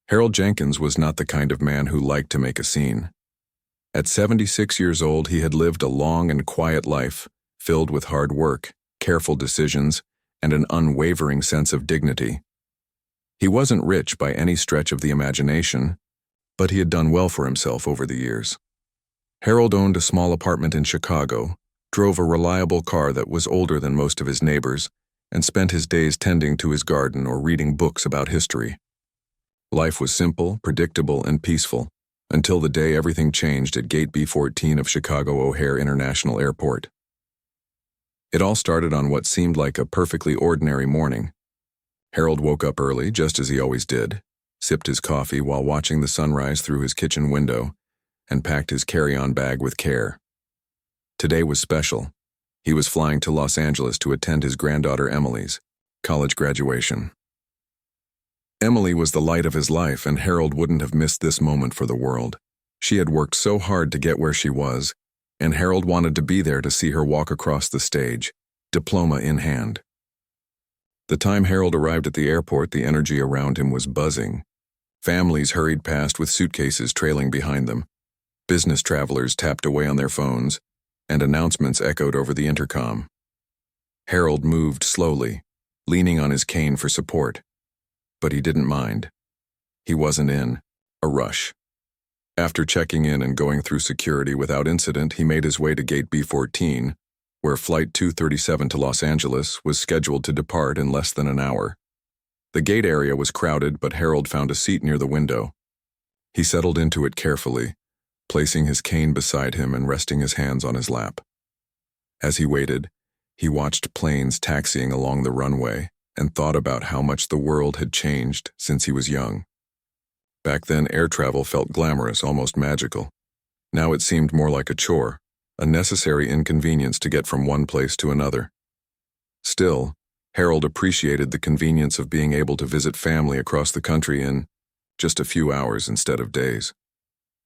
Harold Jenkins was not the kind of man who liked to make a scene. At 76 years old, he had lived a long and quiet life, filled with hard work, careful decisions, and an unwavering sense of dignity. He wasn't rich by any stretch of the imagination, but he had done well for himself over the years. Harold owned a small apartment in Chicago, drove a reliable car that was older than most of his neighbors, and spent his days tending to his garden or reading books about history. Life was simple, predictable, and peaceful, until the day everything changed at Gate B14 of Chicago O'Hare International Airport. It all started on what seemed like a perfectly ordinary morning. Harold woke up early, just as he always did, sipped his coffee while watching the sunrise through his kitchen window, and packed his carry-on bag with care. Today was special. He was flying to Los Angeles to attend his granddaughter Emily's college graduation. Emily was the light of his life, and Harold wouldn't have missed this moment for the world. She had worked so hard to get where she was, and Harold wanted to be there to see her walk across the stage, diploma in hand. The time Harold arrived at the airport, the energy around him was buzzing. Families hurried past with suitcases trailing behind them. Business travelers tapped away on their phones, and announcements echoed over the intercom. Harold moved slowly, leaning on his cane for support. But he didn't mind. He wasn't in a rush. After checking in and going through security without incident, he made his way to Gate B14, where Flight 237 to Los Angeles was scheduled to depart in less than an hour. The gate area was crowded, but Harold found a seat near the window. He settled into it carefully, placing his cane beside him and resting his hands on his lap. As he waited, he watched planes taxiing along the runway and thought about how much the world had changed since he was young. Back then, air travel felt glamorous, almost magical. Now it seemed more like a chore, a necessary inconvenience to get from one place to another. Still, Harold appreciated the convenience of being able to visit family across the country in just a few hours instead of days.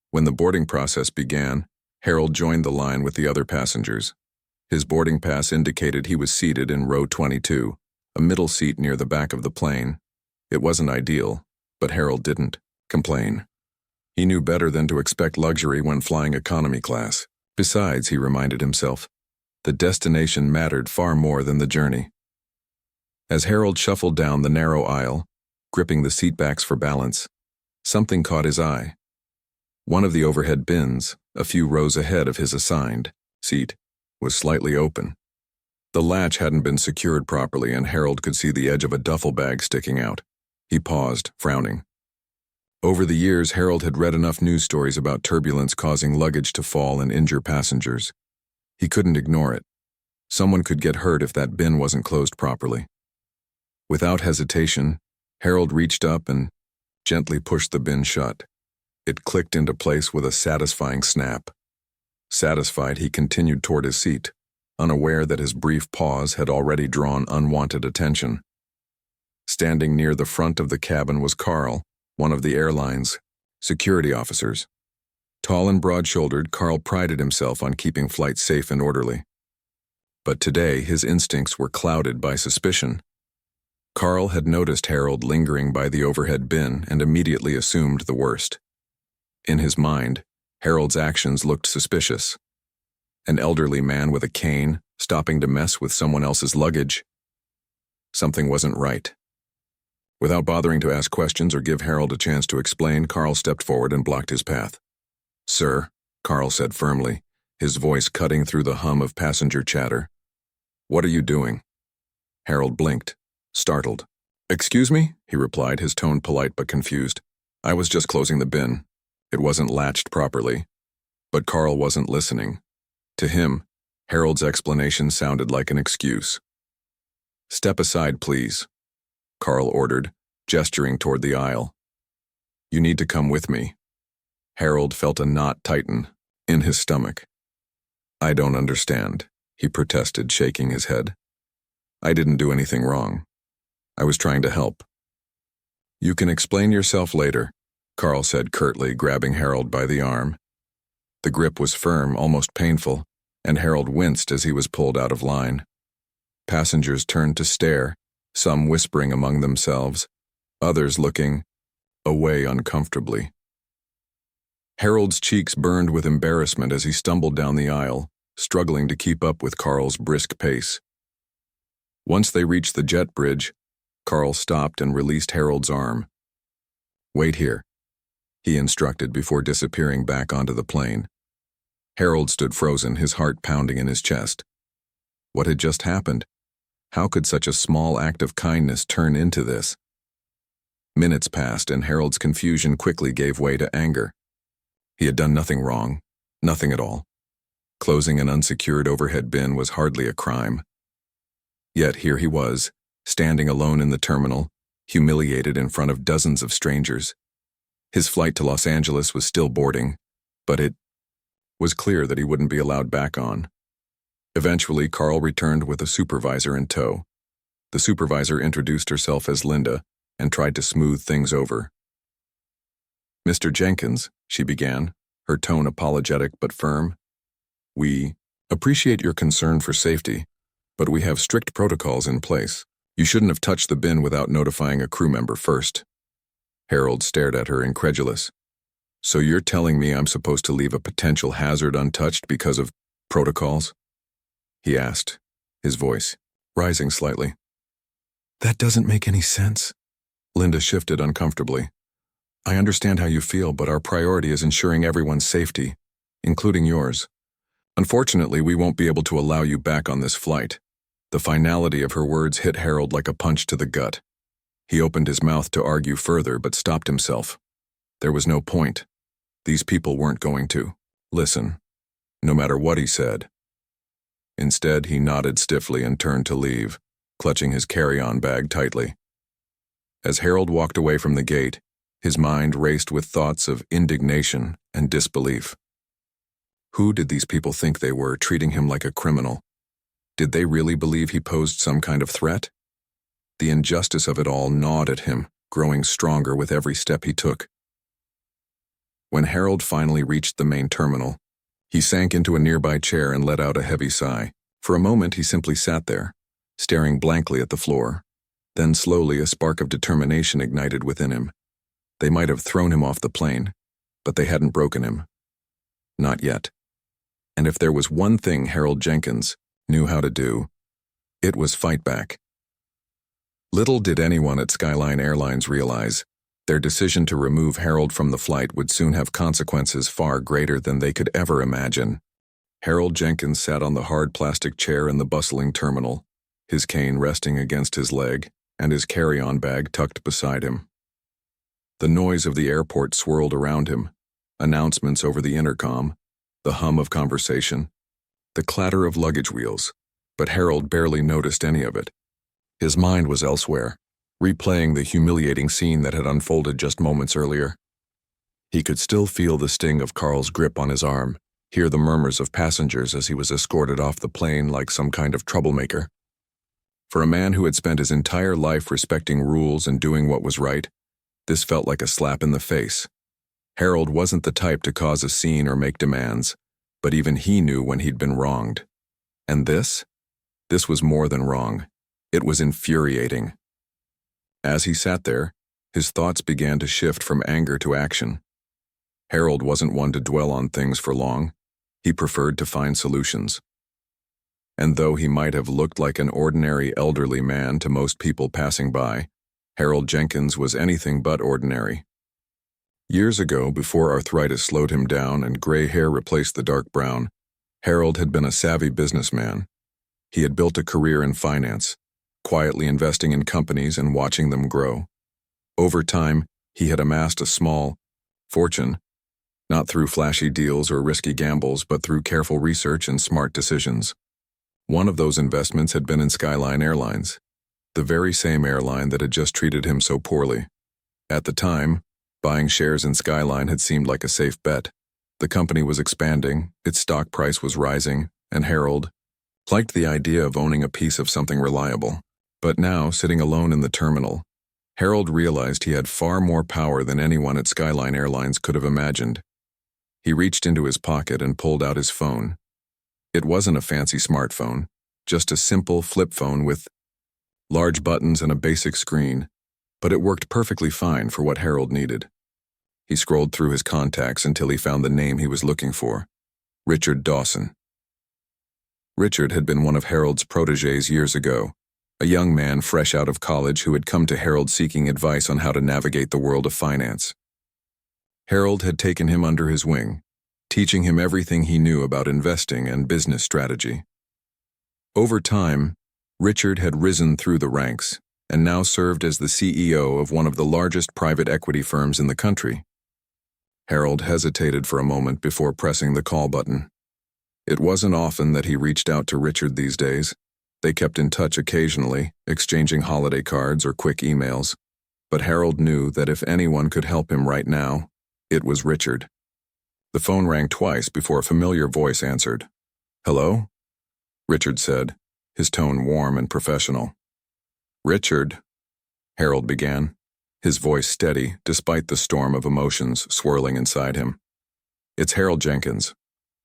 When the boarding process began, Harold joined the line with the other passengers. His boarding pass indicated he was seated in row 22, a middle seat near the back of the plane. It wasn't ideal, but Harold didn't complain. He knew better than to expect luxury when flying economy class. Besides, he reminded himself, the destination mattered far more than the journey. As Harold shuffled down the narrow aisle, gripping the seatbacks for balance, something caught his eye. One of the overhead bins, a few rows ahead of his assigned seat, was slightly open. The latch hadn't been secured properly, and Harold could see the edge of a duffel bag sticking out. He paused, frowning. Over the years, Harold had read enough news stories about turbulence causing luggage to fall and injure passengers. He couldn't ignore it. Someone could get hurt if that bin wasn't closed properly. Without hesitation, Harold reached up and gently pushed the bin shut. It clicked into place with a satisfying snap. Satisfied, he continued toward his seat, unaware that his brief pause had already drawn unwanted attention. Standing near the front of the cabin was Carl, one of the airline's security officers. Tall and broad-shouldered, Carl prided himself on keeping flights safe and orderly. But today, his instincts were clouded by suspicion. Carl had noticed Harold lingering by the overhead bin and immediately assumed the worst. In his mind, Harold's actions looked suspicious. An elderly man with a cane, stopping to mess with someone else's luggage. Something wasn't right. Without bothering to ask questions or give Harold a chance to explain, Carl stepped forward and blocked his path. "Sir," Carl said firmly, his voice cutting through the hum of passenger chatter. "What are you doing?" Harold blinked, startled. "Excuse me?" he replied, his tone polite but confused. "I was just closing the bin. It wasn't latched properly." But Carl wasn't listening. To him, Harold's explanation sounded like an excuse. "Step aside, please," Carl ordered, gesturing toward the aisle. "You need to come with me." Harold felt a knot tighten in his stomach. "I don't understand," he protested, shaking his head. "I didn't do anything wrong. I was trying to help." "You can explain yourself later," Carl said curtly, grabbing Harold by the arm. The grip was firm, almost painful, and Harold winced as he was pulled out of line. Passengers turned to stare, some whispering among themselves, others looking away uncomfortably. Harold's cheeks burned with embarrassment as he stumbled down the aisle, struggling to keep up with Carl's brisk pace. Once they reached the jet bridge, Carl stopped and released Harold's arm. "Wait here," he instructed before disappearing back onto the plane. Harold stood frozen, his heart pounding in his chest. What had just happened? How could such a small act of kindness turn into this? Minutes passed, and Harold's confusion quickly gave way to anger. He had done nothing wrong, nothing at all. Closing an unsecured overhead bin was hardly a crime. Yet here he was, standing alone in the terminal, humiliated in front of dozens of strangers. His flight to Los Angeles was still boarding, but it was clear that he wouldn't be allowed back on. Eventually, Carl returned with a supervisor in tow. The supervisor introduced herself as Linda and tried to smooth things over. "Mr. Jenkins," she began, her tone apologetic but firm, "we appreciate your concern for safety, but we have strict protocols in place. You shouldn't have touched the bin without notifying a crew member first." Harold stared at her, incredulous. "So you're telling me I'm supposed to leave a potential hazard untouched because of protocols?" he asked, his voice rising slightly. "That doesn't make any sense." Linda shifted uncomfortably. "I understand how you feel, but our priority is ensuring everyone's safety, including yours. Unfortunately, we won't be able to allow you back on this flight." The finality of her words hit Harold like a punch to the gut. He opened his mouth to argue further, but stopped himself. There was no point. These people weren't going to listen, no matter what he said. Instead, he nodded stiffly and turned to leave, clutching his carry-on bag tightly. As Harold walked away from the gate, his mind raced with thoughts of indignation and disbelief. Who did these people think they were, treating him like a criminal? Did they really believe he posed some kind of threat? The injustice of it all gnawed at him, growing stronger with every step he took. When Harold finally reached the main terminal, he sank into a nearby chair and let out a heavy sigh. For a moment, he simply sat there, staring blankly at the floor. Then slowly a spark of determination ignited within him. They might have thrown him off the plane, but they hadn't broken him. Not yet. And if there was one thing Harold Jenkins knew how to do, it was fight back. Little did anyone at Skyline Airlines realize their decision to remove Harold from the flight would soon have consequences far greater than they could ever imagine. Harold Jenkins sat on the hard plastic chair in the bustling terminal, his cane resting against his leg and his carry-on bag tucked beside him. The noise of the airport swirled around him, announcements over the intercom, the hum of conversation, the clatter of luggage wheels, but Harold barely noticed any of it. His mind was elsewhere, replaying the humiliating scene that had unfolded just moments earlier. He could still feel the sting of Carl's grip on his arm, hear the murmurs of passengers as he was escorted off the plane like some kind of troublemaker. For a man who had spent his entire life respecting rules and doing what was right, this felt like a slap in the face. Harold wasn't the type to cause a scene or make demands, but even he knew when he'd been wronged. And this was more than wrong. It was infuriating. As he sat there, his thoughts began to shift from anger to action. Harold wasn't one to dwell on things for long. He preferred to find solutions. And though he might have looked like an ordinary elderly man to most people passing by, Harold Jenkins was anything but ordinary. Years ago, before arthritis slowed him down and gray hair replaced the dark brown, Harold had been a savvy businessman. He had built a career in finance, quietly investing in companies and watching them grow. Over time, he had amassed a small fortune, not through flashy deals or risky gambles, but through careful research and smart decisions. One of those investments had been in Skyline Airlines, the very same airline that had just treated him so poorly. At the time, buying shares in Skyline had seemed like a safe bet. The company was expanding, its stock price was rising, and Harold liked the idea of owning a piece of something reliable. But now, sitting alone in the terminal, Harold realized he had far more power than anyone at Skyline Airlines could have imagined. He reached into his pocket and pulled out his phone. It wasn't a fancy smartphone, just a simple flip phone with large buttons and a basic screen. but it worked perfectly fine for what Harold needed. He scrolled through his contacts until he found the name he was looking for: Richard Dawson. Richard had been one of Harold's protégés years ago, a young man fresh out of college who had come to Harold seeking advice on how to navigate the world of finance. Harold had taken him under his wing, teaching him everything he knew about investing and business strategy. Over time, Richard had risen through the ranks and now served as the CEO of one of the largest private equity firms in the country. Harold hesitated for a moment before pressing the call button. It wasn't often that he reached out to Richard these days. They kept in touch occasionally, exchanging holiday cards or quick emails. But Harold knew that if anyone could help him right now, it was Richard. The phone rang twice before a familiar voice answered. "Hello?" Richard said, his tone warm and professional. "Richard," Harold began, his voice steady despite the storm of emotions swirling inside him. "It's Harold Jenkins.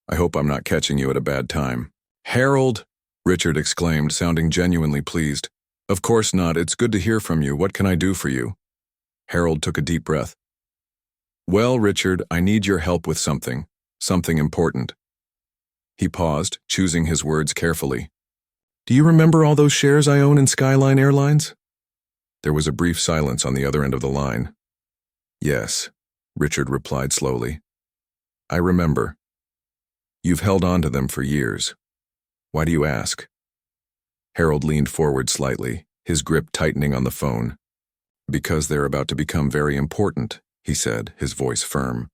I hope I'm not catching you at a bad time." "Harold!" Richard exclaimed, sounding genuinely pleased. "Of course not. It's good to hear from you. What can I do for you?" Harold took a deep breath. "Well, Richard, I need your help with something important." He paused, choosing his words carefully. "Do you remember all those shares I own in Skyline Airlines?" There was a brief silence on the other end of the line. "Yes," Richard replied slowly. "I remember. You've held on to them for years. Why do you ask?" Harold leaned forward slightly, his grip tightening on the phone. "Because they're about to become very important," he said, his voice firm.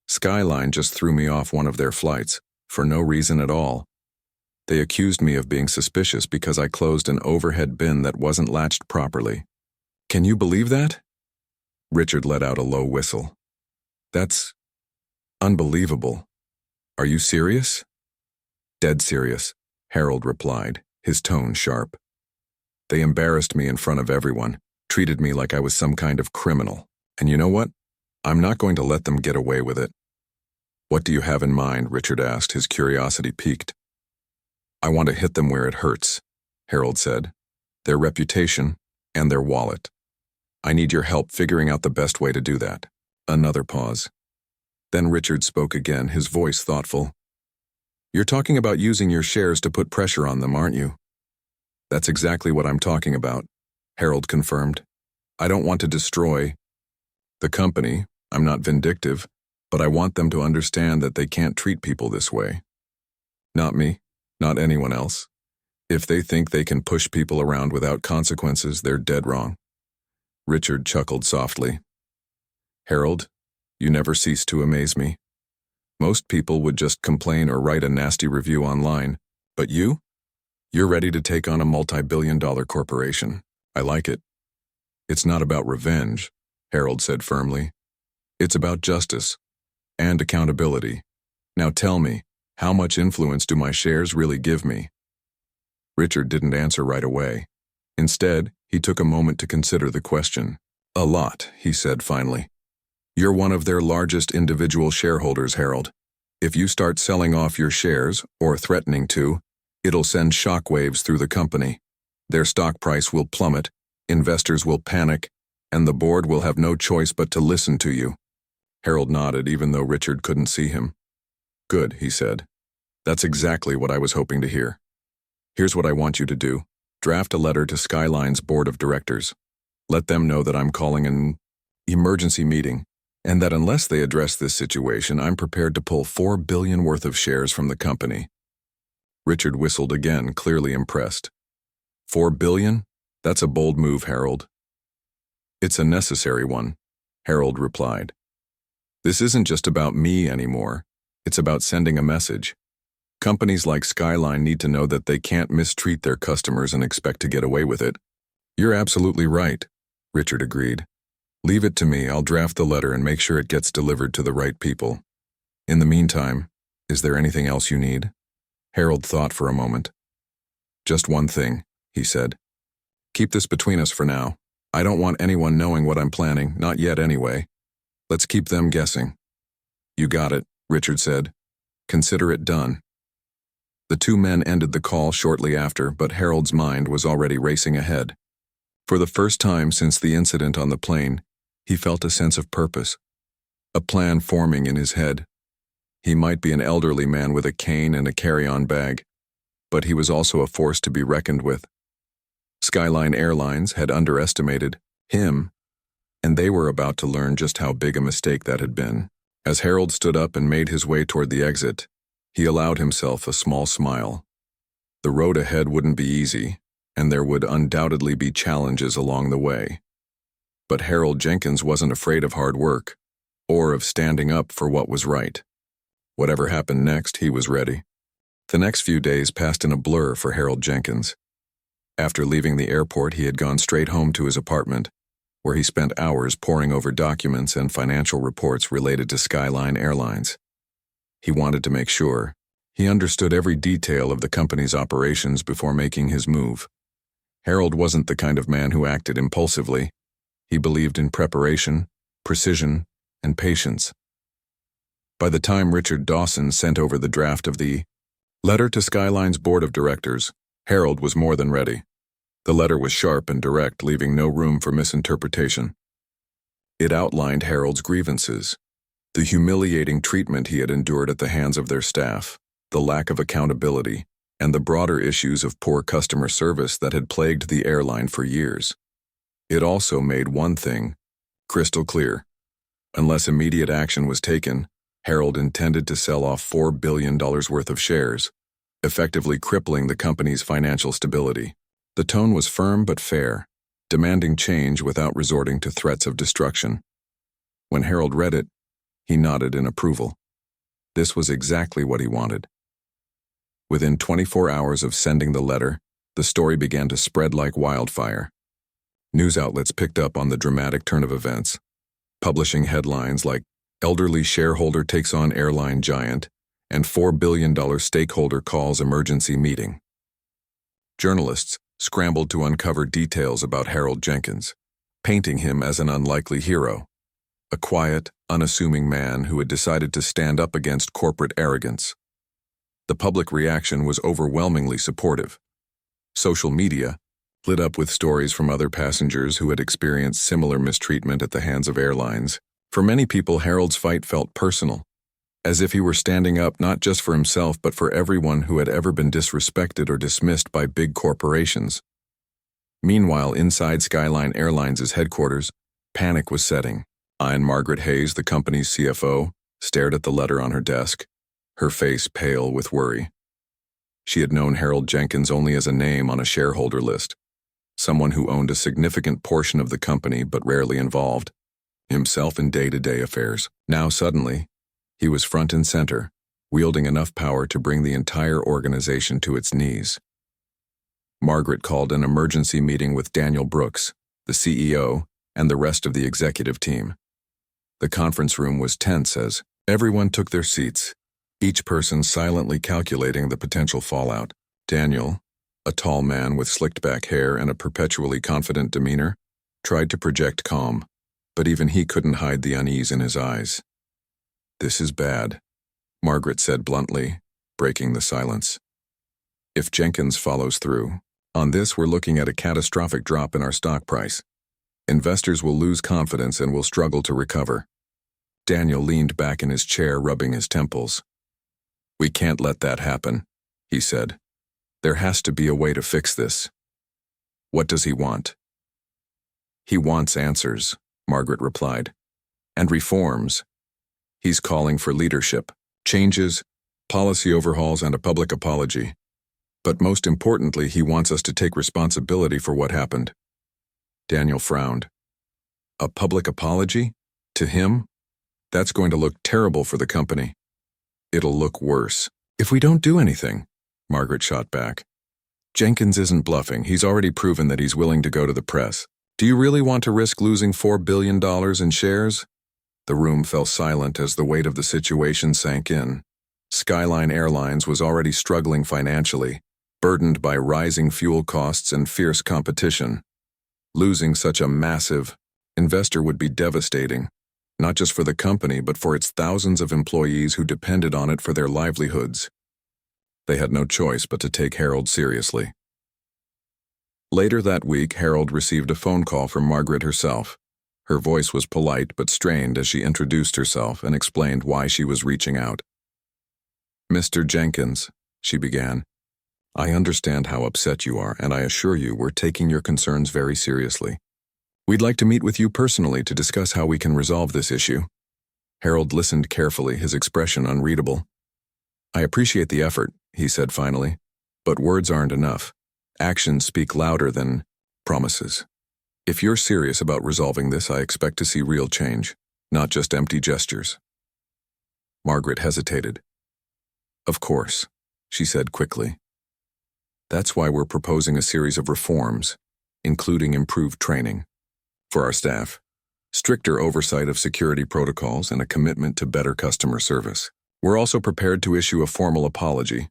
"Skyline just threw me off one of their flights, for no reason at all. They accused me of being suspicious because I closed an overhead bin that wasn't latched properly. Can you believe that?" Richard let out a low whistle. "That's unbelievable. Are you serious?" "Dead serious," Harold replied, his tone sharp. "They embarrassed me in front of everyone, treated me like I was some kind of criminal. And you know what? I'm not going to let them get away with it." "What do you have in mind?" Richard asked, his curiosity piqued. "I want to hit them where it hurts," Harold said. "Their reputation and their wallet. I need your help figuring out the best way to do that." Another pause. Then Richard spoke again, his voice thoughtful. "You're talking about using your shares to put pressure on them, aren't you?" "That's exactly what I'm talking about," Harold confirmed. "I don't want to destroy the company. I'm not vindictive, but I want them to understand that they can't treat people this way. Not me, not anyone else. If they think they can push people around without consequences, they're dead wrong." Richard chuckled softly. "Harold, you never cease to amaze me. Most people would just complain or write a nasty review online, but you're ready to take on a multi-billion-dollar corporation. I like it." "It's not about revenge," Harold said firmly. "It's about justice and accountability. Now tell me, how much influence do my shares really give me?" Richard didn't answer right away. Instead, he took a moment to consider the question. "A lot," he said finally. "You're one of their largest individual shareholders, Harold. If you start selling off your shares, or threatening to, it'll send shockwaves through the company. Their stock price will plummet, investors will panic, and the board will have no choice but to listen to you." Harold nodded even though Richard couldn't see him. "Good," he said. "That's exactly what I was hoping to hear. Here's what I want you to do. Draft a letter to Skyline's board of directors. Let them know that I'm calling an emergency meeting, and that unless they address this situation, I'm prepared to pull $4 billion worth of shares from the company." Richard whistled again, clearly impressed. $4 billion? That's a bold move, Harold." "It's a necessary one," Harold replied. "This isn't just about me anymore. It's about sending a message. Companies like Skyline need to know that they can't mistreat their customers and expect to get away with it." "You're absolutely right," Richard agreed. "Leave it to me. I'll draft the letter and make sure it gets delivered to the right people. In the meantime, is there anything else you need?" Harold thought for a moment. "Just one thing," he said. "Keep this between us for now. I don't want anyone knowing what I'm planning, not yet anyway. Let's keep them guessing." "You got it," Richard said. "Consider it done." The two men ended the call shortly after, but Harold's mind was already racing ahead. For the first time since the incident on the plane, he felt a sense of purpose, a plan forming in his head. He might be an elderly man with a cane and a carry-on bag, but he was also a force to be reckoned with. Skyline Airlines had underestimated him, and they were about to learn just how big a mistake that had been. As Harold stood up and made his way toward the exit, he allowed himself a small smile. The road ahead wouldn't be easy, and there would undoubtedly be challenges along the way. But Harold Jenkins wasn't afraid of hard work, or of standing up for what was right. Whatever happened next, he was ready. The next few days passed in a blur for Harold Jenkins. After leaving the airport, he had gone straight home to his apartment, where he spent hours poring over documents and financial reports related to Skyline Airlines. He wanted to make sure he understood every detail of the company's operations before making his move. Harold wasn't the kind of man who acted impulsively. He believed in preparation, precision, and patience. By the time Richard Dawson sent over the draft of the letter to Skyline's board of directors, Harold was more than ready. The letter was sharp and direct, leaving no room for misinterpretation. It outlined Harold's grievances, the humiliating treatment he had endured at the hands of their staff, the lack of accountability, and the broader issues of poor customer service that had plagued the airline for years. It also made one thing crystal clear. Unless immediate action was taken, Harold intended to sell off $4 billion worth of shares, effectively crippling the company's financial stability. The tone was firm but fair, demanding change without resorting to threats of destruction. When Harold read it, he nodded in approval. This was exactly what he wanted. Within 24 hours of sending the letter, the story began to spread like wildfire. News outlets picked up on the dramatic turn of events, publishing headlines like "Elderly Shareholder Takes on Airline Giant" and $4 billion Stakeholder Calls Emergency Meeting. Journalists scrambled to uncover details about Harold Jenkins, painting him as an unlikely hero, a quiet, unassuming man who had decided to stand up against corporate arrogance. The public reaction was overwhelmingly supportive. Social media lit up with stories from other passengers who had experienced similar mistreatment at the hands of airlines. For many people, Harold's fight felt personal, as if he were standing up not just for himself but for everyone who had ever been disrespected or dismissed by big corporations. Meanwhile, inside Skyline Airlines' headquarters, panic was setting. Margaret Hayes, the company's CFO, stared at the letter on her desk, her face pale with worry. She had known Harold Jenkins only as a name on a shareholder list, someone who owned a significant portion of the company but rarely involved himself in day-to-day affairs. Now suddenly, he was front and center, wielding enough power to bring the entire organization to its knees. Margaret called an emergency meeting with Daniel Brooks, the CEO, and the rest of the executive team. The conference room was tense as everyone took their seats, each person silently calculating the potential fallout. Daniel, a tall man with slicked-back hair and a perpetually confident demeanor, tried to project calm, but even he couldn't hide the unease in his eyes. "This is bad," Margaret said bluntly, breaking the silence. "If Jenkins follows through on this, we're looking at a catastrophic drop in our stock price. Investors will lose confidence and will struggle to recover." Daniel leaned back in his chair, rubbing his temples. "We can't let that happen," he said. "There has to be a way to fix this." "What does he want?" "He wants answers," Margaret replied, "and reforms. He's calling for leadership, changes, policy overhauls, and a public apology. But most importantly, he wants us to take responsibility for what happened." Daniel frowned. "A public apology? To him? That's going to look terrible for the company." "It'll look worse if we don't do anything," Margaret shot back. "Jenkins isn't bluffing. He's already proven that he's willing to go to the press. Do you really want to risk losing $4 billion in shares?" The room fell silent as the weight of the situation sank in. Skyline Airlines was already struggling financially, burdened by rising fuel costs and fierce competition. Losing such a massive investor would be devastating, not just for the company but for its thousands of employees who depended on it for their livelihoods. They had no choice but to take Harold seriously. Later that week, Harold received a phone call from Margaret herself. Her voice was polite but strained as she introduced herself and explained why she was reaching out. "Mr. Jenkins," she began, "I understand how upset you are, and I assure you we're taking your concerns very seriously. We'd like to meet with you personally to discuss how we can resolve this issue." Harold listened carefully, his expression unreadable. "I appreciate the effort," he said finally, "but words aren't enough. Actions speak louder than promises. If you're serious about resolving this, I expect to see real change, not just empty gestures." Margaret hesitated. "Of course," she said quickly. "That's why we're proposing a series of reforms, including improved training for our staff, stricter oversight of security protocols, and a commitment to better customer service. We're also prepared to issue a formal apology."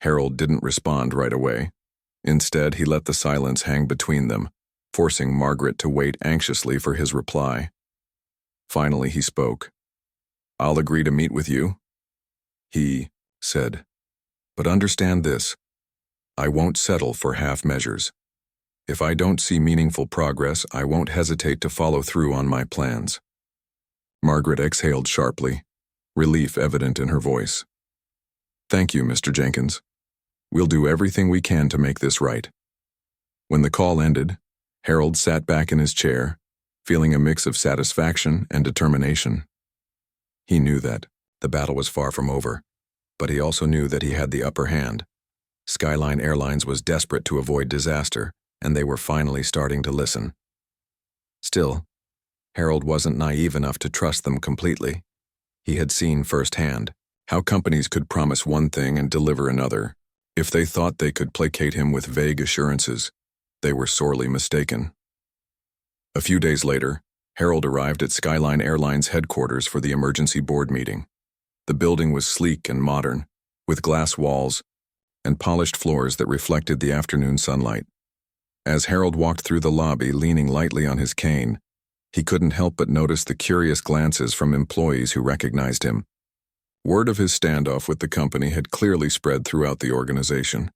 Harold didn't respond right away. Instead, he let the silence hang between them, forcing Margaret to wait anxiously for his reply. Finally, he spoke. "I'll agree to meet with you," he said. "But understand this. I won't settle for half measures. If I don't see meaningful progress, I won't hesitate to follow through on my plans." Margaret exhaled sharply, relief evident in her voice. "Thank you, Mr. Jenkins. We'll do everything we can to make this right." When the call ended, Harold sat back in his chair, feeling a mix of satisfaction and determination. He knew that the battle was far from over, but he also knew that he had the upper hand. Skyline Airlines was desperate to avoid disaster, and they were finally starting to listen. Still, Harold wasn't naive enough to trust them completely. He had seen firsthand how companies could promise one thing and deliver another. If they thought they could placate him with vague assurances, they were sorely mistaken. A few days later, Harold arrived at Skyline Airlines headquarters for the emergency board meeting. The building was sleek and modern, with glass walls and polished floors that reflected the afternoon sunlight. As Harold walked through the lobby, leaning lightly on his cane, he couldn't help but notice the curious glances from employees who recognized him. Word of his standoff with the company had clearly spread throughout the organization.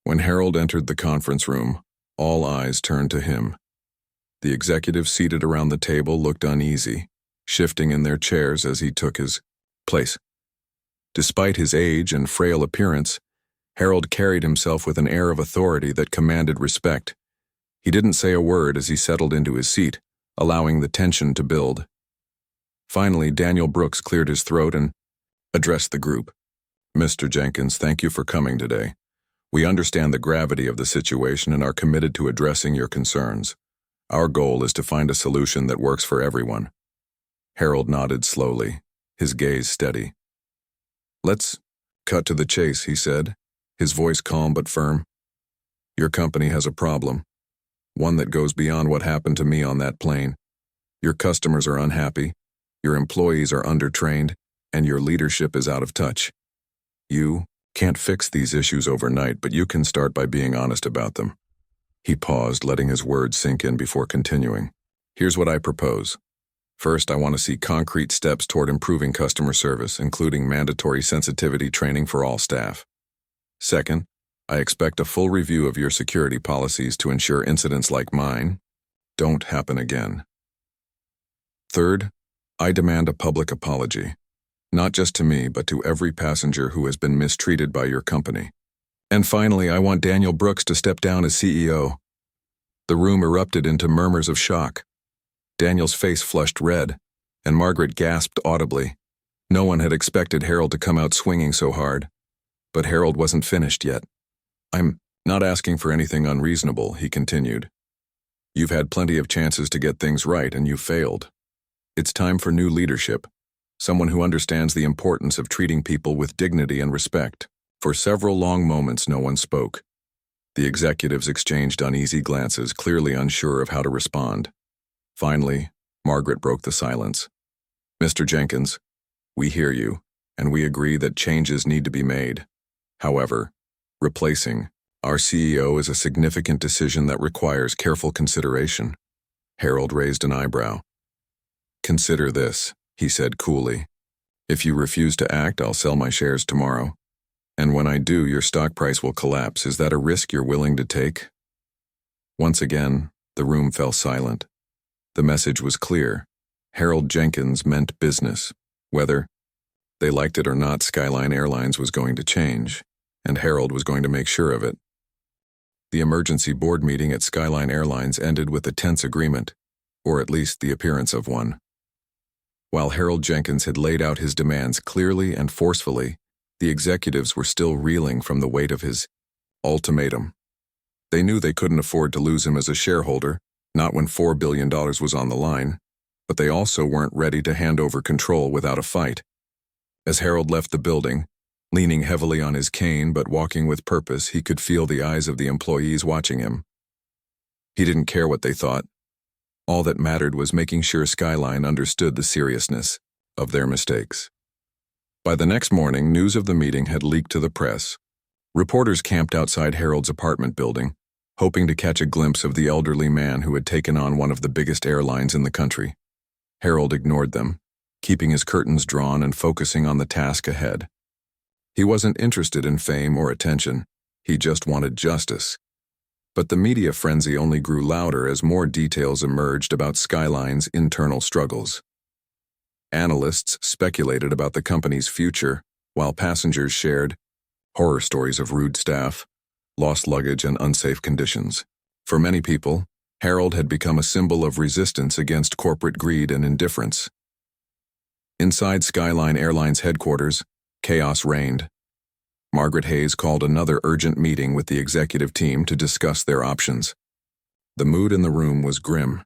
When Harold entered the conference room, all eyes turned to him. The executives seated around the table looked uneasy, shifting in their chairs as he took his place. Despite his age and frail appearance, Harold carried himself with an air of authority that commanded respect. He didn't say a word as he settled into his seat, allowing the tension to build. Finally, Daniel Brooks cleared his throat and addressed the group. "Mr. Jenkins, thank you for coming today. We understand the gravity of the situation and are committed to addressing your concerns. Our goal is to find a solution that works for everyone." Harold nodded slowly, his gaze steady. "Let's cut to the chase," he said, his voice calm but firm. "Your company has a problem, one that goes beyond what happened to me on that plane. Your customers are unhappy, your employees are undertrained, and your leadership is out of touch. You can't fix these issues overnight, but you can start by being honest about them." He paused, letting his words sink in before continuing. "Here's what I propose. First, I want to see concrete steps toward improving customer service, including mandatory sensitivity training for all staff. Second, I expect a full review of your security policies to ensure incidents like mine don't happen again. Third, I demand a public apology, not just to me, but to every passenger who has been mistreated by your company. And finally, I want Daniel Brooks to step down as CEO." The room erupted into murmurs of shock. Daniel's face flushed red, and Margaret gasped audibly. No one had expected Harold to come out swinging so hard. But Harold wasn't finished yet. "I'm not asking for anything unreasonable," he continued. "You've had plenty of chances to get things right, and you failed. It's time for new leadership, someone who understands the importance of treating people with dignity and respect." For several long moments, no one spoke. The executives exchanged uneasy glances, clearly unsure of how to respond. Finally, Margaret broke the silence. "Mr. Jenkins, we hear you, and we agree that changes need to be made. However, replacing our CEO is a significant decision that requires careful consideration." Harold raised an eyebrow. "Consider this," he said coolly. "If you refuse to act, I'll sell my shares tomorrow. And when I do, your stock price will collapse. Is that a risk you're willing to take?" Once again, the room fell silent. The message was clear. Harold Jenkins meant business. Whether they liked it or not, Skyline Airlines was going to change, and Harold was going to make sure of it. The emergency board meeting at Skyline Airlines ended with a tense agreement, or at least the appearance of one. While Harold Jenkins had laid out his demands clearly and forcefully, the executives were still reeling from the weight of his ultimatum. They knew they couldn't afford to lose him as a shareholder, not when $4 billion was on the line, but they also weren't ready to hand over control without a fight. As Harold left the building, leaning heavily on his cane but walking with purpose, he could feel the eyes of the employees watching him. He didn't care what they thought. All that mattered was making sure Skyline understood the seriousness of their mistakes. By the next morning, news of the meeting had leaked to the press. Reporters camped outside Harold's apartment building, hoping to catch a glimpse of the elderly man who had taken on one of the biggest airlines in the country. Harold ignored them, keeping his curtains drawn and focusing on the task ahead. He wasn't interested in fame or attention, he just wanted justice. But the media frenzy only grew louder as more details emerged about Skyline's internal struggles. Analysts speculated about the company's future, while passengers shared horror stories of rude staff, lost luggage, and unsafe conditions. For many people, Harold had become a symbol of resistance against corporate greed and indifference. Inside Skyline Airlines headquarters, chaos reigned. Margaret Hayes called another urgent meeting with the executive team to discuss their options. The mood in the room was grim.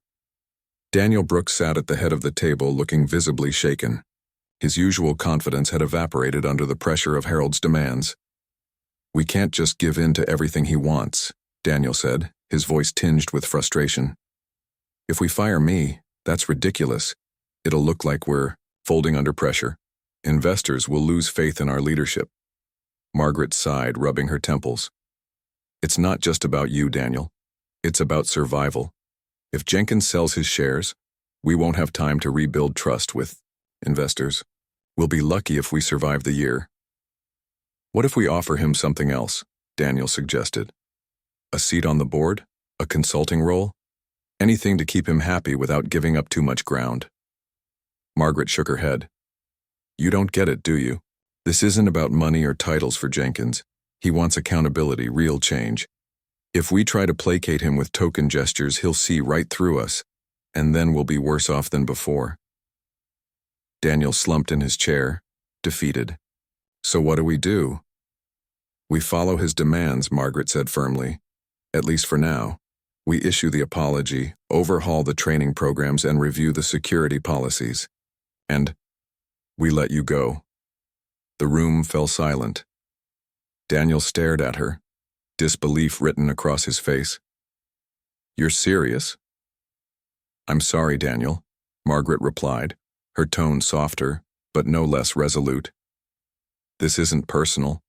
Daniel Brooks sat at the head of the table looking visibly shaken. His usual confidence had evaporated under the pressure of Harold's demands. "We can't just give in to everything he wants," Daniel said, his voice tinged with frustration. "If we fire me, that's ridiculous. It'll look like we're folding under pressure. Investors will lose faith in our leadership." Margaret sighed, rubbing her temples. "It's not just about you, Daniel. It's about survival. If Jenkins sells his shares, we won't have time to rebuild trust with investors. We'll be lucky if we survive the year." "What if we offer him something else?" Daniel suggested. "A seat on the board? A consulting role? Anything to keep him happy without giving up too much ground." Margaret shook her head. "You don't get it, do you? This isn't about money or titles for Jenkins. He wants accountability, real change. If we try to placate him with token gestures, he'll see right through us, and then we'll be worse off than before." Daniel slumped in his chair, defeated. "So what do we do?" "We follow his demands," Margaret said firmly. "At least for now. We issue the apology, overhaul the training programs, and review the security policies. And we let you go." The room fell silent. Daniel stared at her, disbelief written across his face. "You're serious?" "I'm sorry, Daniel," Margaret replied, her tone softer, but no less resolute. "This isn't personal.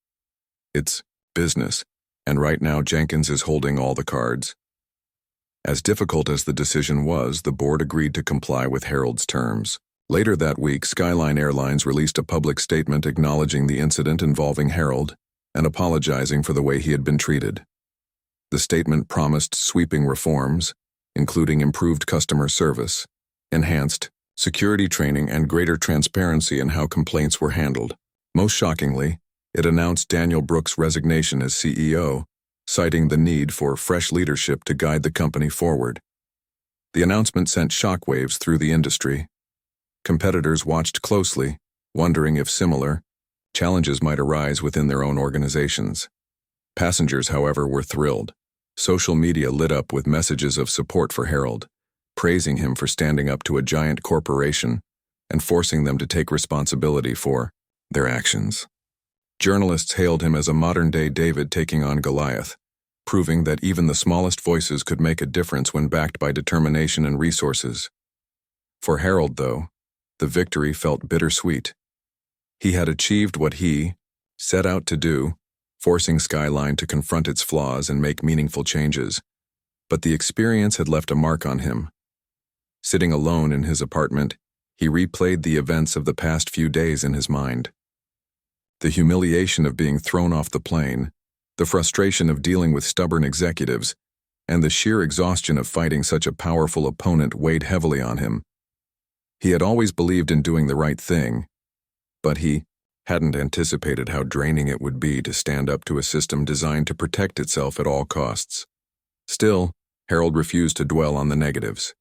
It's business, and right now Jenkins is holding all the cards." As difficult as the decision was, the board agreed to comply with Harold's terms. Later that week, Skyline Airlines released a public statement acknowledging the incident involving Harold and apologizing for the way he had been treated. The statement promised sweeping reforms, including improved customer service, enhanced security training, and greater transparency in how complaints were handled. Most shockingly, it announced Daniel Brooks' resignation as CEO, citing the need for fresh leadership to guide the company forward. The announcement sent shockwaves through the industry. Competitors watched closely, wondering if similar challenges might arise within their own organizations. Passengers, however, were thrilled. Social media lit up with messages of support for Harold, praising him for standing up to a giant corporation and forcing them to take responsibility for their actions. Journalists hailed him as a modern-day David taking on Goliath, proving that even the smallest voices could make a difference when backed by determination and resources. For Harold, though, the victory felt bittersweet. He had achieved what he set out to do, forcing Skyline to confront its flaws and make meaningful changes. But the experience had left a mark on him. Sitting alone in his apartment, he replayed the events of the past few days in his mind. The humiliation of being thrown off the plane, the frustration of dealing with stubborn executives, and the sheer exhaustion of fighting such a powerful opponent weighed heavily on him. He had always believed in doing the right thing, but he hadn't anticipated how draining it would be to stand up to a system designed to protect itself at all costs. Still, Harold refused to dwell on the negatives.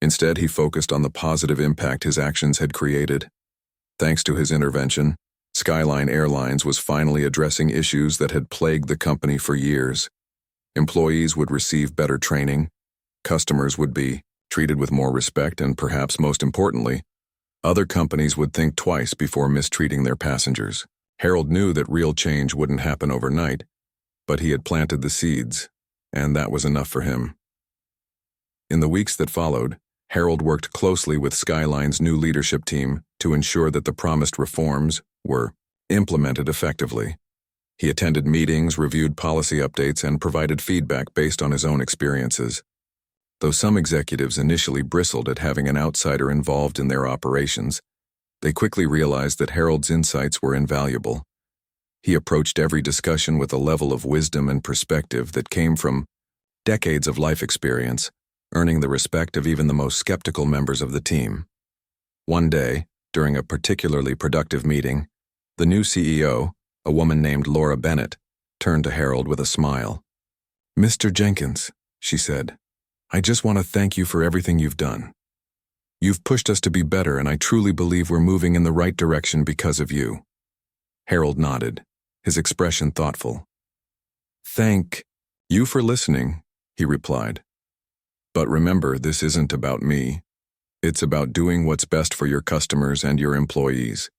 Instead, he focused on the positive impact his actions had created. Thanks to his intervention, Skyline Airlines was finally addressing issues that had plagued the company for years. Employees would receive better training, customers would be treated with more respect, and perhaps most importantly, other companies would think twice before mistreating their passengers. Harold knew that real change wouldn't happen overnight, but he had planted the seeds, and that was enough for him. In the weeks that followed, Harold worked closely with Skyline's new leadership team to ensure that the promised reforms were implemented effectively. He attended meetings, reviewed policy updates, and provided feedback based on his own experiences. Though some executives initially bristled at having an outsider involved in their operations, they quickly realized that Harold's insights were invaluable. He approached every discussion with a level of wisdom and perspective that came from decades of life experience, earning the respect of even the most skeptical members of the team. One day, during a particularly productive meeting, the new CEO, a woman named Laura Bennett, turned to Harold with a smile. "Mr. Jenkins," she said, "I just want to thank you for everything you've done. You've pushed us to be better, and I truly believe we're moving in the right direction because of you." Harold nodded, his expression thoughtful. "Thank you for listening," he replied. "But remember, this isn't about me. It's about doing what's best for your customers and your employees.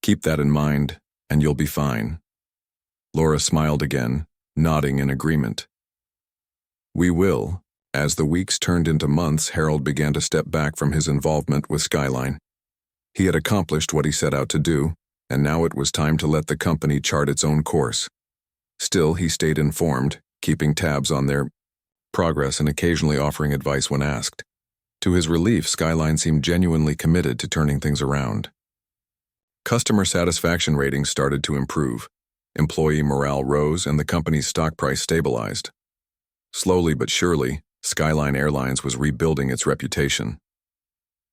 Keep that in mind, and you'll be fine." Laura smiled again, nodding in agreement. "We will." As the weeks turned into months, Harold began to step back from his involvement with Skyline. He had accomplished what he set out to do, and now it was time to let the company chart its own course. Still, he stayed informed, keeping tabs on their progress and occasionally offering advice when asked. To his relief, Skyline seemed genuinely committed to turning things around. Customer satisfaction ratings started to improve, employee morale rose, and the company's stock price stabilized. Slowly but surely, Skyline Airlines was rebuilding its reputation.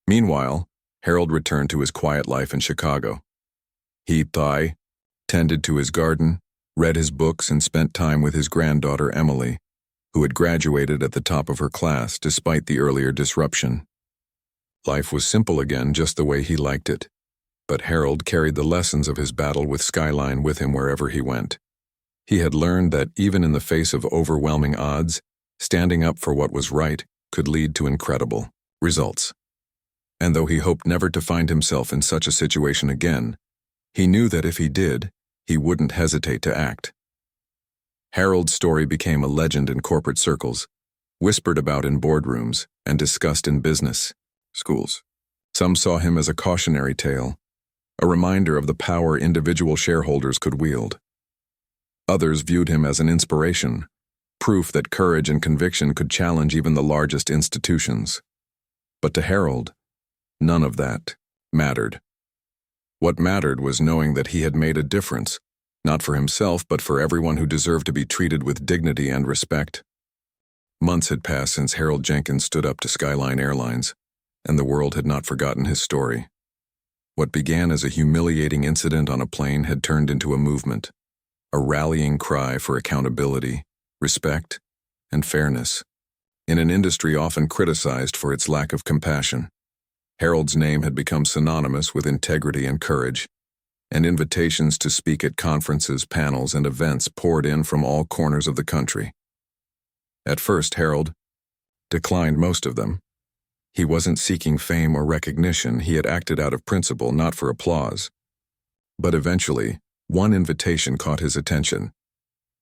Meanwhile, Harold returned to his quiet life in Chicago. He tended to his garden, read his books, and spent time with his granddaughter Emily, who had graduated at the top of her class despite the earlier disruption. Life was simple again, just the way he liked it. But Harold carried the lessons of his battle with Skyline with him wherever he went. He had learned that even in the face of overwhelming odds, standing up for what was right could lead to incredible results. And though he hoped never to find himself in such a situation again, he knew that if he did, he wouldn't hesitate to act. Harold's story became a legend in corporate circles, whispered about in boardrooms, and discussed in business schools. Some saw him as a cautionary tale, a reminder of the power individual shareholders could wield. Others viewed him as an inspiration, proof that courage and conviction could challenge even the largest institutions. But to Harold, none of that mattered. What mattered was knowing that he had made a difference, not for himself but for everyone who deserved to be treated with dignity and respect. Months had passed since Harold Jenkins stood up to Skyline Airlines, and the world had not forgotten his story. What began as a humiliating incident on a plane had turned into a movement, a rallying cry for accountability, respect, and fairness. In an industry often criticized for its lack of compassion, Harold's name had become synonymous with integrity and courage, and invitations to speak at conferences, panels, and events poured in from all corners of the country. At first, Harold declined most of them. He wasn't seeking fame or recognition. He had acted out of principle, not for applause. But eventually, one invitation caught his attention.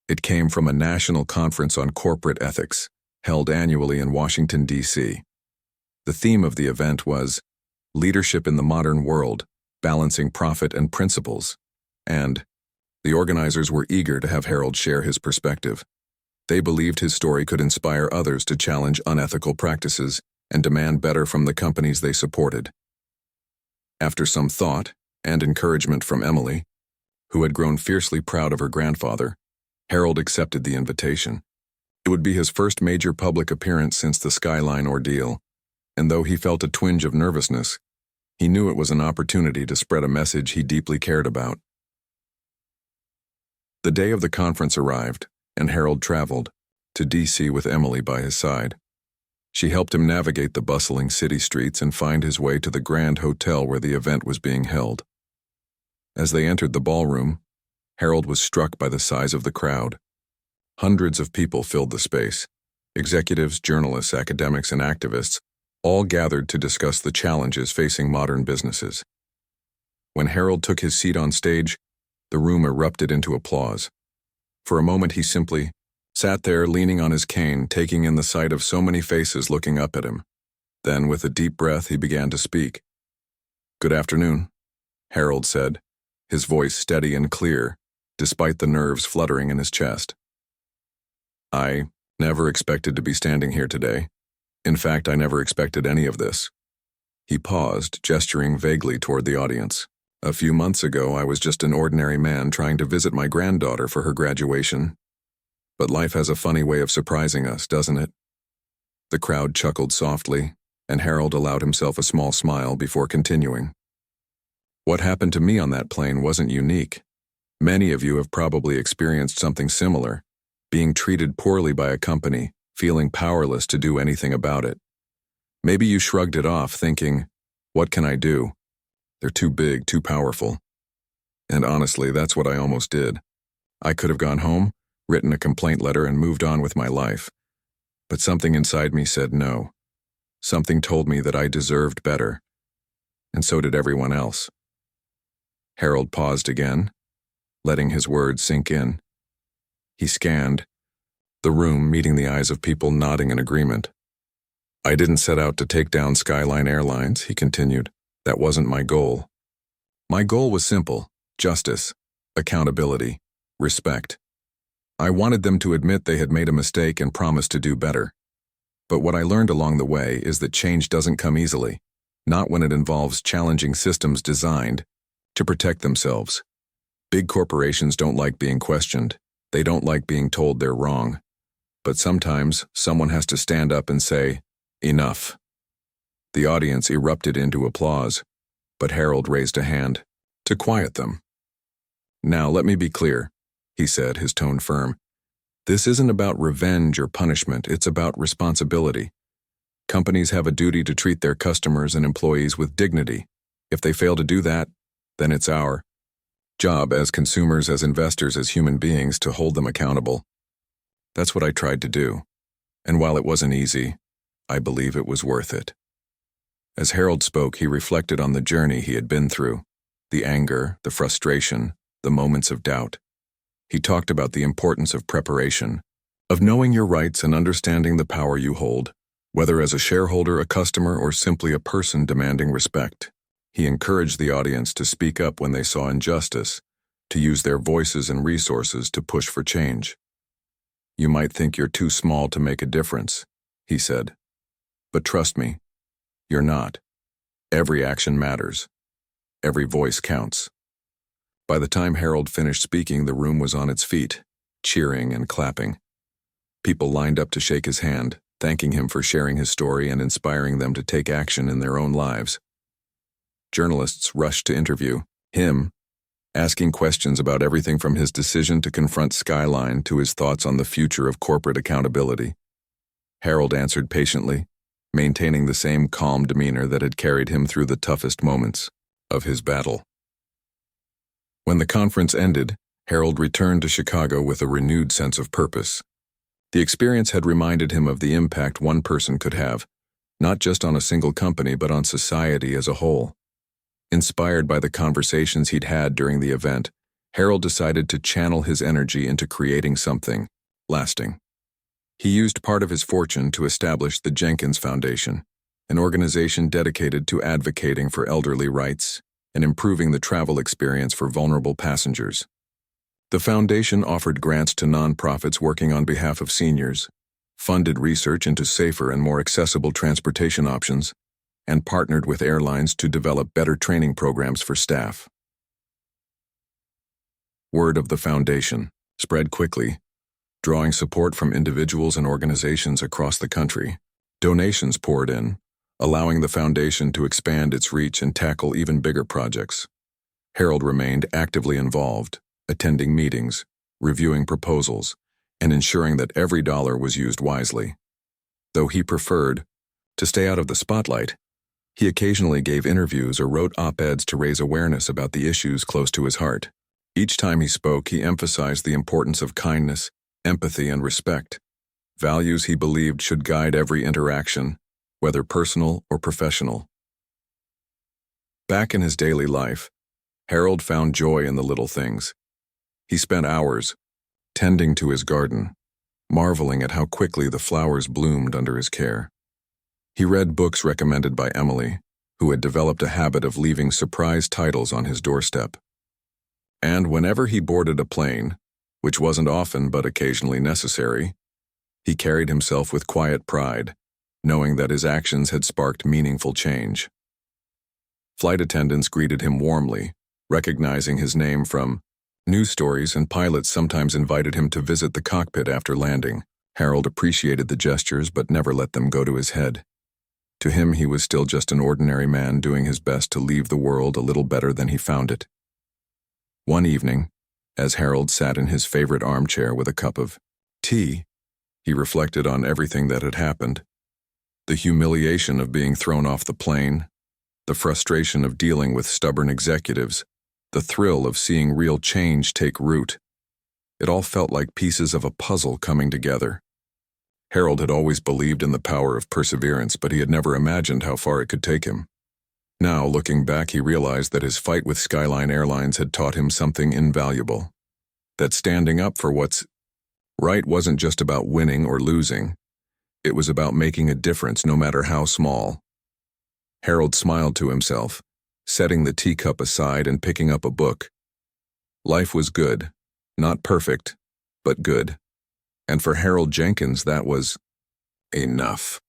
It came from a national conference on corporate ethics, held annually in Washington, D.C. The theme of the event was Leadership in the Modern World, Balancing Profit and Principles, and the organizers were eager to have Harold share his perspective. They believed his story could inspire others to challenge unethical practices and demand better from the companies they supported. After some thought and encouragement from Emily, who had grown fiercely proud of her grandfather, Harold accepted the invitation. It would be his first major public appearance since the Skyline ordeal, and though he felt a twinge of nervousness, he knew it was an opportunity to spread a message he deeply cared about. The day of the conference arrived, and Harold traveled to D.C. with Emily by his side. She helped him navigate the bustling city streets and find his way to the grand hotel where the event was being held. As they entered the ballroom, Harold was struck by the size of the crowd. Hundreds of people filled the space. Executives, journalists, academics, and activists, all gathered to discuss the challenges facing modern businesses. When Harold took his seat on stage, the room erupted into applause. For a moment he simply sat there leaning on his cane, taking in the sight of so many faces looking up at him. Then, with a deep breath, he began to speak. "Good afternoon," Harold said, his voice steady and clear, despite the nerves fluttering in his chest. "I never expected to be standing here today. In fact, I never expected any of this." He paused, gesturing vaguely toward the audience. "A few months ago, I was just an ordinary man trying to visit my granddaughter for her graduation. But life has a funny way of surprising us, doesn't it?" The crowd chuckled softly, and Harold allowed himself a small smile before continuing. "What happened to me on that plane wasn't unique. Many of you have probably experienced something similar, being treated poorly by a company, feeling powerless to do anything about it. Maybe you shrugged it off, thinking, 'What can I do? They're too big, too powerful.' And honestly, that's what I almost did. I could have gone home, written a complaint letter, and moved on with my life. But something inside me said no. Something told me that I deserved better. And so did everyone else." Harold paused again, letting his words sink in. He scanned the room, meeting the eyes of people nodding in agreement. "I didn't set out to take down Skyline Airlines," he continued. "That wasn't my goal. My goal was simple: justice, accountability, respect. I wanted them to admit they had made a mistake and promise to do better. But what I learned along the way is that change doesn't come easily, not when it involves challenging systems designed to protect themselves. Big corporations don't like being questioned. They don't like being told they're wrong. But sometimes someone has to stand up and say, 'Enough.'" The audience erupted into applause, but Harold raised a hand to quiet them. "Now let me be clear," he said, his tone firm. "This isn't about revenge or punishment, it's about responsibility. Companies have a duty to treat their customers and employees with dignity. If they fail to do that, then it's our job as consumers, as investors, as human beings to hold them accountable. That's what I tried to do. And while it wasn't easy, I believe it was worth it." As Harold spoke, he reflected on the journey he had been through, the anger, the frustration, the moments of doubt. He talked about the importance of preparation, of knowing your rights and understanding the power you hold, whether as a shareholder, a customer, or simply a person demanding respect. He encouraged the audience to speak up when they saw injustice, to use their voices and resources to push for change. "You might think you're too small to make a difference," he said. "But trust me, you're not. Every action matters. Every voice counts." By the time Harold finished speaking, the room was on its feet, cheering and clapping. People lined up to shake his hand, thanking him for sharing his story and inspiring them to take action in their own lives. Journalists rushed to interview him, asking questions about everything from his decision to confront Skyline to his thoughts on the future of corporate accountability. Harold answered patiently, maintaining the same calm demeanor that had carried him through the toughest moments of his battle. When the conference ended, Harold returned to Chicago with a renewed sense of purpose. The experience had reminded him of the impact one person could have, not just on a single company but on society as a whole. Inspired by the conversations he'd had during the event, Harold decided to channel his energy into creating something lasting. He used part of his fortune to establish the Jenkins Foundation, an organization dedicated to advocating for elderly rights and improving the travel experience for vulnerable passengers. The foundation offered grants to nonprofits working on behalf of seniors, funded research into safer and more accessible transportation options, and partnered with airlines to develop better training programs for staff. Word of the foundation spread quickly, drawing support from individuals and organizations across the country. Donations poured in, allowing the foundation to expand its reach and tackle even bigger projects. Harold remained actively involved, attending meetings, reviewing proposals, and ensuring that every dollar was used wisely. Though he preferred to stay out of the spotlight, he occasionally gave interviews or wrote op-eds to raise awareness about the issues close to his heart. Each time he spoke, he emphasized the importance of kindness, empathy, and respect, values he believed should guide every interaction, whether personal or professional. Back in his daily life, Harold found joy in the little things. He spent hours tending to his garden, marveling at how quickly the flowers bloomed under his care. He read books recommended by Emily, who had developed a habit of leaving surprise titles on his doorstep. And whenever he boarded a plane, which wasn't often but occasionally necessary, he carried himself with quiet pride, knowing that his actions had sparked meaningful change. Flight attendants greeted him warmly, recognizing his name from news stories, and pilots sometimes invited him to visit the cockpit after landing. Harold appreciated the gestures but never let them go to his head. To him, he was still just an ordinary man doing his best to leave the world a little better than he found it. One evening, as Harold sat in his favorite armchair with a cup of tea, he reflected on everything that had happened. The humiliation of being thrown off the plane, the frustration of dealing with stubborn executives, the thrill of seeing real change take root. It all felt like pieces of a puzzle coming together. Harold had always believed in the power of perseverance, but he had never imagined how far it could take him. Now, looking back, he realized that his fight with Skyline Airlines had taught him something invaluable. That standing up for what's right wasn't just about winning or losing. It was about making a difference, no matter how small. Harold smiled to himself, setting the teacup aside and picking up a book. Life was good. Not perfect, but good. And for Harold Jenkins, that was enough.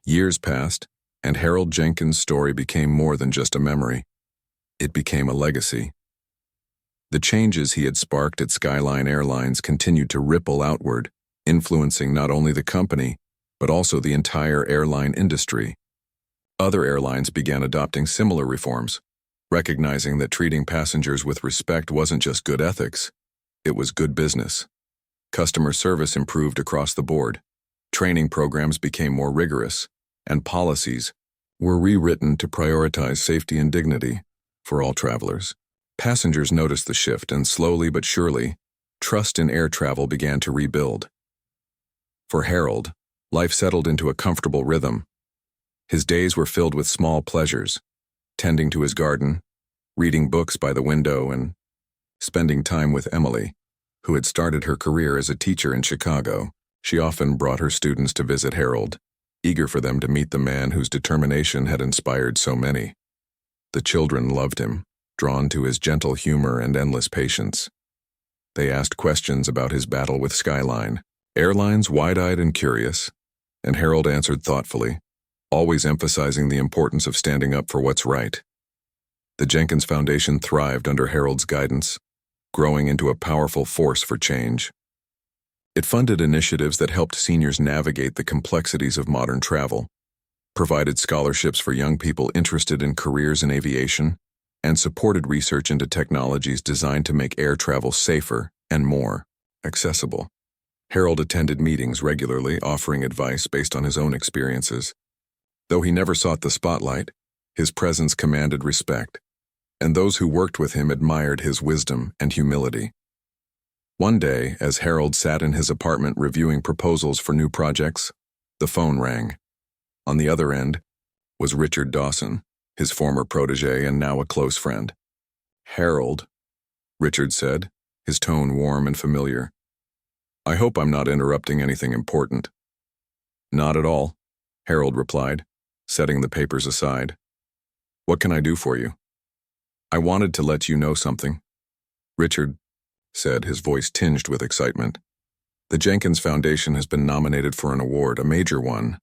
Years passed, and Harold Jenkins' story became more than just a memory. It became a legacy. The changes he had sparked at Skyline Airlines continued to ripple outward, influencing not only the company, but also the entire airline industry. Other airlines began adopting similar reforms, recognizing that treating passengers with respect wasn't just good ethics, it was good business. Customer service improved across the board, training programs became more rigorous, and policies were rewritten to prioritize safety and dignity for all travelers. Passengers noticed the shift, and slowly but surely, trust in air travel began to rebuild. For Harold, life settled into a comfortable rhythm. His days were filled with small pleasures, tending to his garden, reading books by the window, and spending time with Emily, who had started her career as a teacher in Chicago. She often brought her students to visit Harold, eager for them to meet the man whose determination had inspired so many. The children loved him, drawn to his gentle humor and endless patience. They asked questions about his battle with Skyline Airlines, wide-eyed and curious, and Harold answered thoughtfully, always emphasizing the importance of standing up for what's right. The Jenkins Foundation thrived under Harold's guidance, growing into a powerful force for change. It funded initiatives that helped seniors navigate the complexities of modern travel, provided scholarships for young people interested in careers in aviation, and supported research into technologies designed to make air travel safer and more accessible. Harold attended meetings regularly, offering advice based on his own experiences. Though he never sought the spotlight, his presence commanded respect, and those who worked with him admired his wisdom and humility. One day, as Harold sat in his apartment reviewing proposals for new projects, the phone rang. On the other end was Richard Dawson, his former protege and now a close friend. "Harold," Richard said, his tone warm and familiar. "I hope I'm not interrupting anything important." "Not at all," Harold replied, setting the papers aside. "What can I do for you?" "I wanted to let you know something," Richard said, his voice tinged with excitement. "The Jenkins Foundation has been nominated for an award, a major one.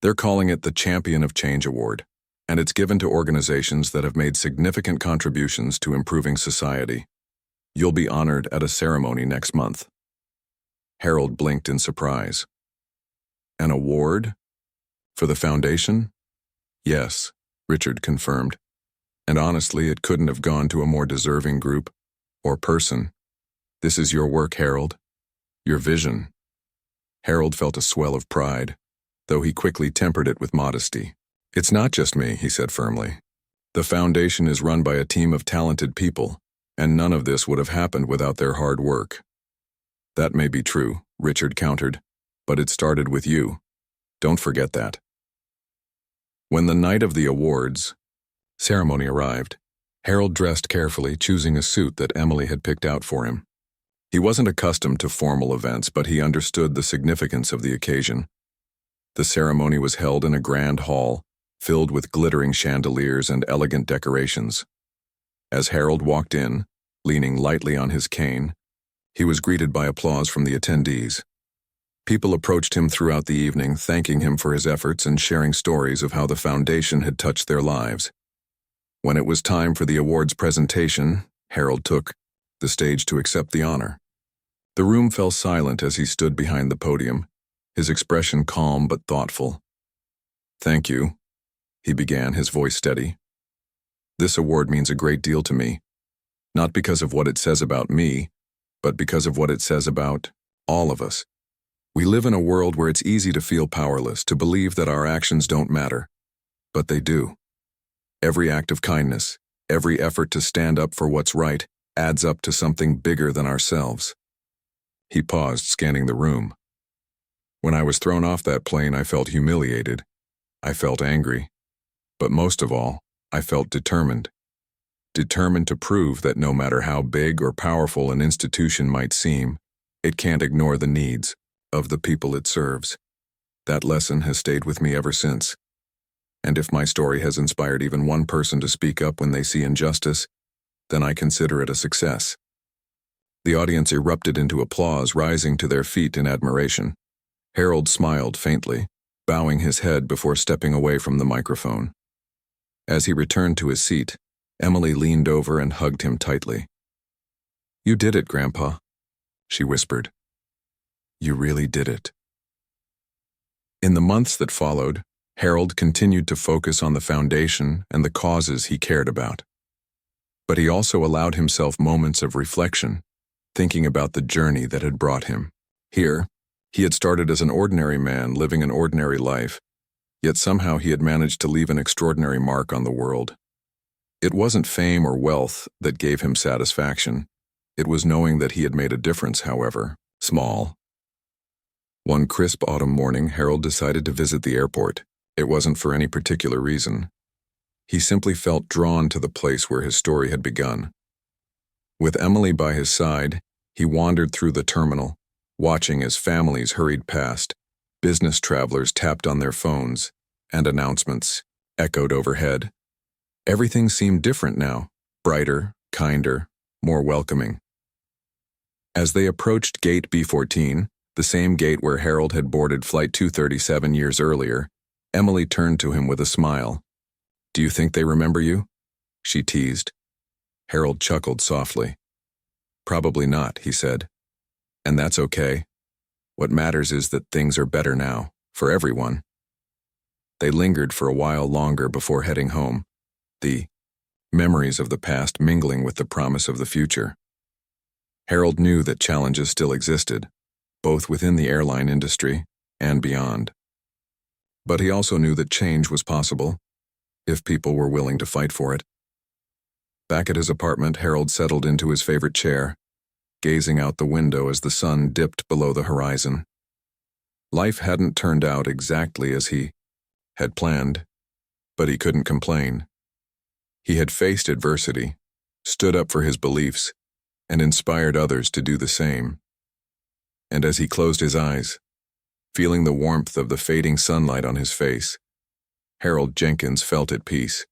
They're calling it the Champion of Change Award, and it's given to organizations that have made significant contributions to improving society. You'll be honored at a ceremony next month." Harold blinked in surprise. An award? For the foundation? Yes, Richard confirmed. And honestly, it couldn't have gone to a more deserving group or person. This is your work, Harold. Your vision. Harold felt a swell of pride, though he quickly tempered it with modesty. It's not just me, he said firmly. The foundation is run by a team of talented people, and none of this would have happened without their hard work. That may be true, Richard countered, but it started with you. Don't forget that. When the night of the awards ceremony arrived, Harold dressed carefully, choosing a suit that Emily had picked out for him. He wasn't accustomed to formal events, but he understood the significance of the occasion. The ceremony was held in a grand hall, filled with glittering chandeliers and elegant decorations. As Harold walked in, leaning lightly on his cane, he was greeted by applause from the attendees. People approached him throughout the evening, thanking him for his efforts and sharing stories of how the foundation had touched their lives. When it was time for the awards presentation, Harold took the stage to accept the honor. The room fell silent as he stood behind the podium, his expression calm but thoughtful. Thank you, he began, his voice steady. This award means a great deal to me, not because of what it says about me, but because of what it says about all of us. We live in a world where it's easy to feel powerless, to believe that our actions don't matter, but they do. Every act of kindness, every effort to stand up for what's right, adds up to something bigger than ourselves. He paused, scanning the room. When I was thrown off that plane, I felt humiliated. I felt angry. But most of all, I felt determined. Determined to prove that no matter how big or powerful an institution might seem, it can't ignore the needs of the people it serves. That lesson has stayed with me ever since. And if my story has inspired even one person to speak up when they see injustice, then I consider it a success. The audience erupted into applause, rising to their feet in admiration. Harold smiled faintly, bowing his head before stepping away from the microphone. As he returned to his seat, Emily leaned over and hugged him tightly. "You did it, Grandpa," she whispered. "You really did it." In the months that followed, Harold continued to focus on the foundation and the causes he cared about. But he also allowed himself moments of reflection, thinking about the journey that had brought him here. He had started as an ordinary man living an ordinary life, yet somehow he had managed to leave an extraordinary mark on the world. It wasn't fame or wealth that gave him satisfaction. It was knowing that he had made a difference, however small. One crisp autumn morning, Harold decided to visit the airport. It wasn't for any particular reason. He simply felt drawn to the place where his story had begun. With Emily by his side, he wandered through the terminal, watching as families hurried past, business travelers tapped on their phones, and announcements echoed overhead. Everything seemed different now, brighter, kinder, more welcoming. As they approached Gate B14, the same gate where Harold had boarded Flight 237 years earlier, Emily turned to him with a smile. "Do you think they remember you?" she teased. Harold chuckled softly. "Probably not," he said. "And that's okay. What matters is that things are better now, for everyone." They lingered for a while longer before heading home, the memories of the past mingling with the promise of the future. Harold knew that challenges still existed, both within the airline industry and beyond. But he also knew that change was possible, if people were willing to fight for it. Back at his apartment, Harold settled into his favorite chair, gazing out the window as the sun dipped below the horizon. Life hadn't turned out exactly as he had planned, but he couldn't complain. He had faced adversity, stood up for his beliefs, and inspired others to do the same. And as he closed his eyes, feeling the warmth of the fading sunlight on his face, Harold Jenkins felt at peace.